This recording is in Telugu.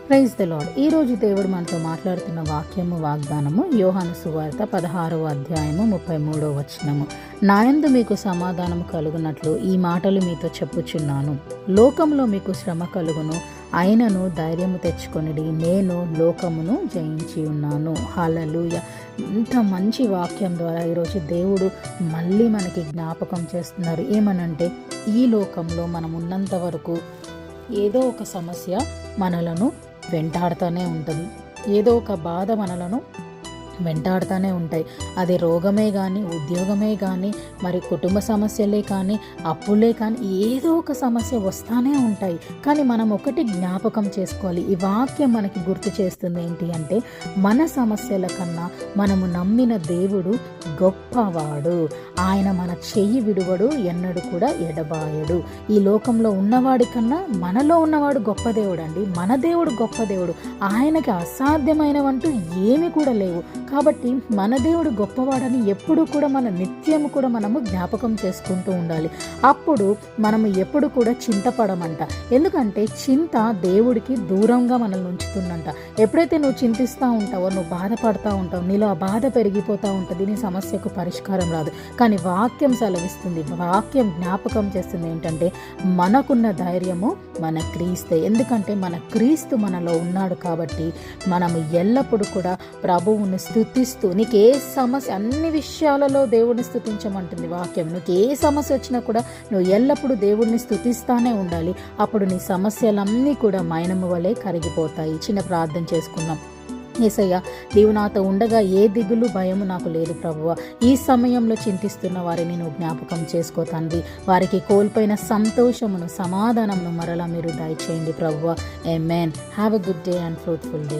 Praise the lord. ఈరోజు దేవుడు మనతో మాట్లాడుతున్న వాగ్దానము యోహాను సువార్త 16వ అధ్యాయము 33వ వచనము. నాయందు మీకు సమాధానం కలుగునట్లు ఈ మాటలు మీతో చెప్పుచున్నాను. లోకంలో మీకు శ్రమ కలుగును, అయినను ధైర్యము తెచ్చుకొనిడి, నేను లోకమును జయించి ఉన్నాను. హల్లెలూయా. ఇంత మంచి వాక్యం ద్వారా ఈరోజు దేవుడు మళ్ళీ మనకి జ్ఞాపకం చేస్తున్నారు. ఏమనంటే, ఈ లోకంలో మనం ఉన్నంత వరకు ఏదో ఒక సమస్య మనలను వెంటాడుతూనే ఉంటుంది, ఏదో ఒక బాధ మనలను వెంటాడుతూనే ఉంటాయి. అది రోగమే కానీ, ఉద్యోగమే కానీ, మరి కుటుంబ సమస్యలే కానీ, అప్పులే కానీ, ఏదో ఒక సమస్య వస్తూనే ఉంటాయి. కానీ మనం ఒకటి జ్ఞాపకం చేసుకోవాలి. ఈ వాక్యం మనకి గుర్తు చేస్తుంది ఏంటి అంటే, మన సమస్యల కన్నా మనము నమ్మిన దేవుడు గొప్పవాడు. ఆయన మన చెయ్యి విడువడు, ఎన్నడూ కూడా ఎడబాయడు. ఈ లోకంలో ఉన్నవాడి కన్నా మనలో ఉన్నవాడు గొప్ప దేవుడు అండి. మన దేవుడు గొప్ప దేవుడు. ఆయనకి అసాధ్యమైనవంటూ ఏమీ కూడా లేవు. కాబట్టి మన దేవుడు గొప్పవాడని ఎప్పుడు కూడా నిత్యము కూడా మనము జ్ఞాపకం చేసుకుంటూ ఉండాలి. అప్పుడు మనము ఎప్పుడు కూడా చింతపడమంట. ఎందుకంటే చింత దేవుడికి దూరంగా మనల్ని ఉంచుతుందంట. ఎప్పుడైతే నువ్వు చింతిస్తూ ఉంటావో, నువ్వు బాధపడతా ఉంటావు, నీలో ఆ బాధ పెరిగిపోతూ ఉంటుంది, నీ సమస్యకు పరిష్కారం రాదు. కానీ వాక్యం సెలవిస్తుంది, వాక్యం జ్ఞాపకం చేస్తుంది ఏంటంటే, మనకున్న ధైర్యము మన క్రీస్తే. ఎందుకంటే మన క్రీస్తు మనలో ఉన్నాడు. కాబట్టి మనము ఎల్లప్పుడూ కూడా ప్రభువుని స్తుతిస్తూ, నీకు ఏ సమస్య, అన్ని విషయాలలో దేవుడిని స్తుతించమంటుంది వాక్యం. నీకు ఏ సమస్య వచ్చినా కూడా నువ్వు ఎల్లప్పుడూ దేవుడిని స్తుతిస్తానే ఉండాలి. అప్పుడు నీ సమస్యలన్నీ కూడా మైనము వలె కరిగిపోతాయి. చిన్న ప్రార్థన చేసుకుందాం. యేసయ్య, నీవు నాతో ఉండగా ఏ దిగులు భయము నాకు లేదు ప్రభువా. ఈ సమయంలో చింతిస్తున్న వారిని నువ్వు జ్ఞాపకం చేసుకో తండ్రి. వారికి కోల్పోయిన సంతోషమును, సమాధానమును మరలా మీరు దయచేయండి ప్రభువా. Amen. Have a good day and fruitful day.